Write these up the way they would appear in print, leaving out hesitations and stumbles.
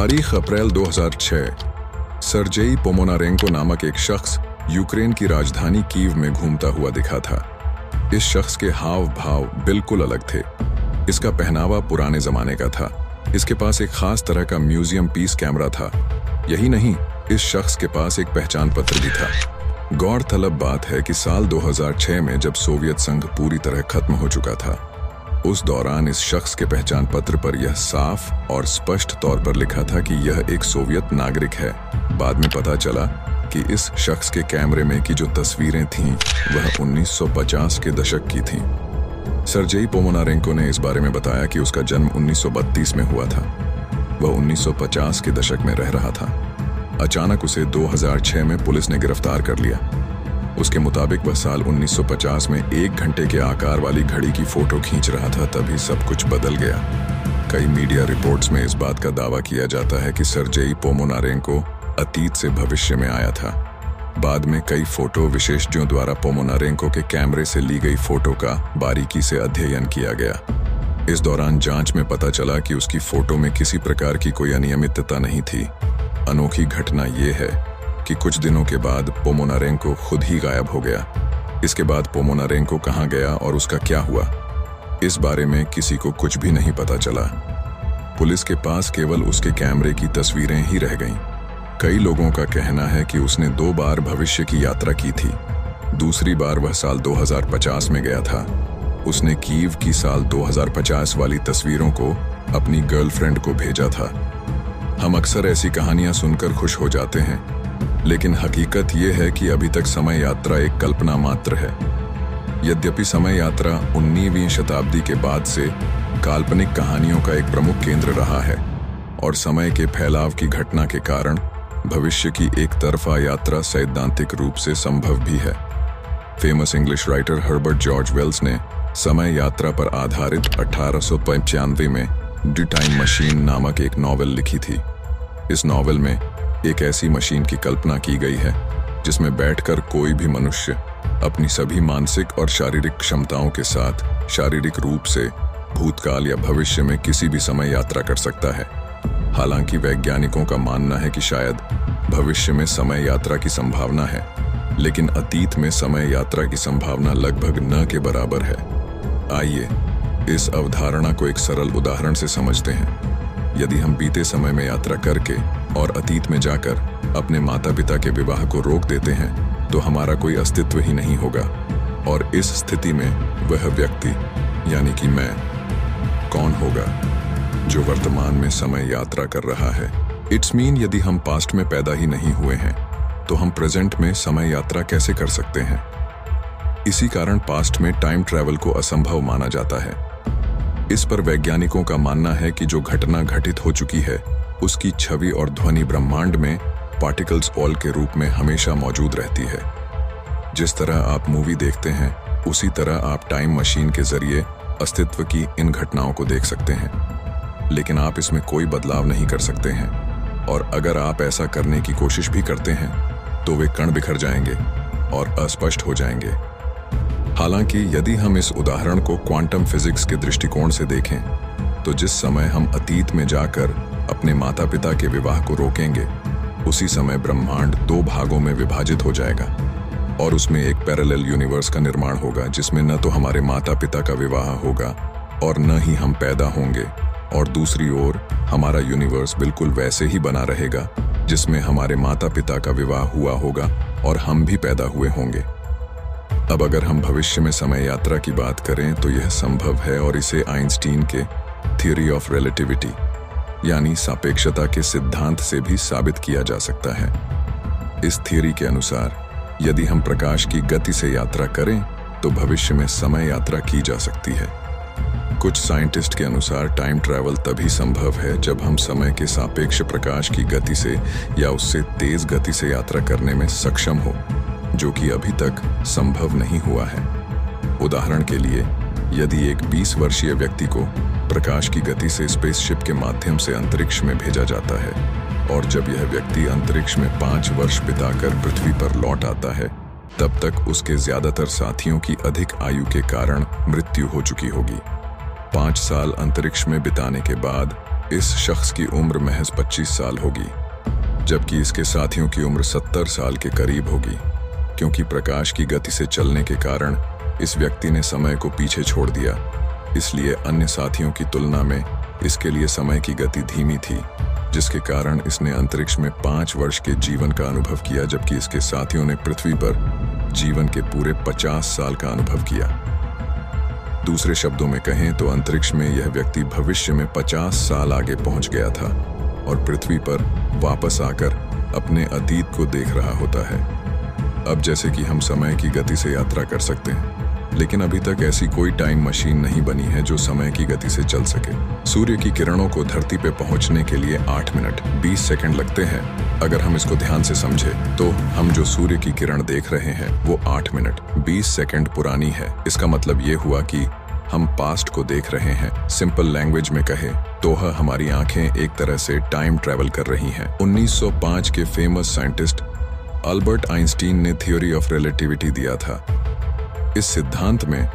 तारीख अप्रैल 2006। सर्जेई पोमोनारेंको नामक एक शख्स यूक्रेन की राजधानी कीव में घूमता हुआ दिखा था। इस शख्स के हाव भाव बिल्कुल अलग थे। इसका पहनावा पुराने जमाने का था। इसके पास एक खास तरह का म्यूजियम पीस कैमरा था। यही नहीं, इस शख्स के पास एक पहचान पत्र भी था। गौरतलब बात है कि साल 2006 में जब सोवियत संघ पूरी तरह खत्म हो चुका था, उस दौरान इस शख्स के पहचान पत्र पर यह साफ और स्पष्ट तौर पर लिखा था कि यह एक सोवियत नागरिक है। बाद में पता चला कि इस शख्स के कैमरे में की जो तस्वीरें थीं वह 1950 के दशक की थीं। सर्जेई पोमोनारेंको ने इस बारे में बताया कि उसका जन्म 1932 में हुआ था। वह 1950 के दशक में रह रहा था। अचानक उसे 2006 में पुलिस ने गिरफ्तार कर लिया। उसके मुताबिक वह साल 1950 में 1 घंटे के आकार वाली घड़ी की फोटो खींच रहा था, तभी सब कुछ बदल गया। कई मीडिया रिपोर्ट्स में इस बात का दावा किया जाता है कि सर्जेई पोमोनारेंको अतीत से भविष्य में आया था। बाद में कई फोटो विशेषज्ञों द्वारा पोमोनारेंको के कैमरे से ली गई फोटो का बारीकी से अध्ययन किया गया। इस दौरान जांच में पता चला कि उसकी फोटो में किसी प्रकार की कोई अनियमितता नहीं थी। अनोखी घटना यह है कि कुछ दिनों के बाद पोमोनारेंको खुद ही गायब हो गया। इसके बाद पोमोनारेंको कहाँ गया और उसका क्या हुआ, इस बारे में किसी को कुछ भी नहीं पता चला। पुलिस के पास केवल उसके कैमरे की तस्वीरें ही रह गईं। कई लोगों का कहना है कि उसने 2 बार भविष्य की यात्रा की थी। दूसरी बार वह साल 2050 में गया था। उसने कीव की साल 2050 वाली तस्वीरों को अपनी गर्लफ्रेंड को भेजा था। हम अक्सर ऐसी कहानियां सुनकर खुश हो जाते हैं, लेकिन हकीकत यह है कि अभी तक समय यात्रा एक कल्पना मात्र है। यद्यपि समय यात्रा 19वीं शताब्दी के बाद से काल्पनिक कहानियों का एक प्रमुख केंद्र रहा है और समय के फैलाव की घटना के कारण भविष्य की एक तरफा यात्रा सैद्धांतिक रूप से संभव भी है। Famous English writer Herbert George Wells ने समय यात्रा पर आधारित 1895 में द टाइम मशीन नामक एक नॉवेल लिखी थी। इस नॉवेल में एक ऐसी मशीन की कल्पना की गई है जिसमें बैठकर कोई भी मनुष्य अपनी सभी मानसिक और शारीरिक क्षमताओं के साथ शारीरिक रूप से भूतकाल या भविष्य में किसी भी समय यात्रा कर सकता है। हालांकि वैज्ञानिकों का मानना है कि शायद भविष्य में समय यात्रा की संभावना है, लेकिन अतीत में समय यात्रा की संभावना लगभग न के बराबर है। आइए इस अवधारणा को एक सरल उदाहरण से समझते हैं। यदि हम बीते समय में यात्रा करके और अतीत में जाकर अपने माता पिता के विवाह को रोक देते हैं तो हमारा कोई अस्तित्व ही नहीं होगा, और इस स्थिति में वह व्यक्ति यानी कि मैं कौन होगा जो वर्तमान में समय यात्रा कर रहा है। इट्स मीन यदि हम पास्ट में पैदा ही नहीं हुए हैं तो हम प्रेजेंट में समय यात्रा कैसे कर सकते हैं। इसी कारण पास्ट में टाइम ट्रैवल को असंभव माना जाता है। इस पर वैज्ञानिकों का मानना है कि जो घटना घटित हो चुकी है उसकी छवि और ध्वनि ब्रह्मांड में पार्टिकल्स ऑल के रूप में हमेशा मौजूद रहती है। जिस तरह आप मूवी देखते हैं उसी तरह आप टाइम मशीन के जरिए अस्तित्व की इन घटनाओं को देख सकते हैं, लेकिन आप इसमें कोई बदलाव नहीं कर सकते हैं, और अगर आप ऐसा करने की कोशिश भी करते हैं तो वे कण बिखर जाएंगे और अस्पष्ट हो जाएंगे। हालांकि यदि हम इस उदाहरण को क्वांटम फिजिक्स के दृष्टिकोण से देखें तो जिस समय हम अतीत में जाकर अपने माता पिता के विवाह को रोकेंगे उसी समय ब्रह्मांड 2 भागों में विभाजित हो जाएगा और उसमें एक पैरेलल यूनिवर्स का निर्माण होगा जिसमें न तो हमारे माता पिता का विवाह होगा और न ही हम पैदा होंगे, और दूसरी ओर हमारा यूनिवर्स बिल्कुल वैसे ही बना रहेगा जिसमें हमारे माता पिता का विवाह हुआ होगा और हम भी पैदा हुए होंगे। अब अगर हम भविष्य में समय यात्रा की बात करें तो यह संभव है, और इसे आइंस्टीन के थ्योरी ऑफ रिलेटिविटी यानी सापेक्षता के सिद्धांत से भी साबित किया जा सकता है। इस थ्योरी के अनुसार यदि हम प्रकाश की गति से यात्रा करें तो भविष्य में समय यात्रा की जा सकती है। कुछ साइंटिस्ट के अनुसार टाइम ट्रैवल तभी संभव है जब हम समय के सापेक्ष प्रकाश की गति से या उससे तेज गति से यात्रा करने में सक्षम हो, जो कि अभी तक संभव नहीं हुआ है। उदाहरण के लिए, यदि एक 20 वर्षीय व्यक्ति को प्रकाश की गति से स्पेसशिप के माध्यम से अंतरिक्ष में भेजा जाता है और जब यह व्यक्ति अंतरिक्ष में 5 वर्ष बिताकर पृथ्वी पर लौट आता है, तब तक उसके ज्यादातर साथियों की अधिक आयु के कारण मृत्यु हो चुकी होगी। 5 साल अंतरिक्ष में बिताने के बाद इस शख्स की उम्र महज 25 साल होगी, जबकि इसके साथियों की उम्र 70 साल के करीब होगी। क्योंकि प्रकाश की गति से चलने के कारण इस व्यक्ति ने समय को पीछे छोड़ दिया, इसलिए अन्य साथियों की तुलना में इसके लिए समय की गति धीमी थी, जिसके कारण इसने अंतरिक्ष में 5 वर्ष के जीवन का अनुभव किया, जबकि इसके साथियों ने पृथ्वी पर जीवन के पूरे 50 साल का अनुभव किया। दूसरे शब्दों में कहें तो अंतरिक्ष में यह व्यक्ति भविष्य में 50 साल आगे पहुंच गया था और पृथ्वी पर वापस आकर अपने अतीत को देख रहा होता है। अब जैसे कि हम समय की गति से यात्रा कर सकते हैं, लेकिन अभी तक ऐसी कोई टाइम मशीन नहीं बनी है जो समय की गति से चल सके। सूर्य की किरणों को धरती पे पहुंचने के लिए 8 मिनट 20 सेकंड लगते हैं। अगर हम इसको ध्यान से समझें तो हम जो सूर्य की किरण देख रहे हैं वो 8 मिनट 20 सेकंड पुरानी है। इसका मतलब ये हुआ कि हम पास्ट को देख रहे हैं। सिंपल लैंग्वेज में कहे तो हमारी आंखें एक तरह से टाइम ट्रेवल कर रही हैं। 1905 के फेमस साइंटिस्ट अल्बर्ट आइंस्टीन ने थ्योरी ऑफ रिलेटिविटी दिया था। इस सिद्धांत में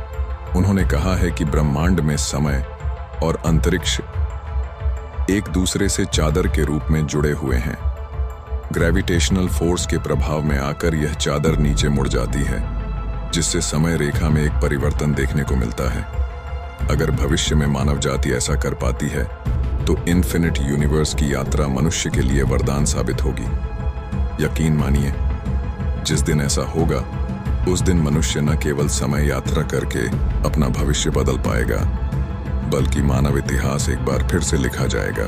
उन्होंने कहा है कि ब्रह्मांड में समय और अंतरिक्ष एक दूसरे से चादर के रूप में जुड़े हुए हैं। ग्रेविटेशनल फोर्स के प्रभाव में आकर यह चादर नीचे मुड़ जाती है, जिससे समय रेखा में एक परिवर्तन देखने को मिलता है। अगर भविष्य में मानव जाति ऐसा कर पाती है तो इन्फिनिट यूनिवर्स की यात्रा मनुष्य के लिए वरदान साबित होगी। यकीन मानिए, जिस दिन ऐसा होगा उस दिन मनुष्य न केवल समय यात्रा करके अपना भविष्य बदल पाएगा, बल्कि मानव इतिहास एक बार फिर से लिखा जाएगा।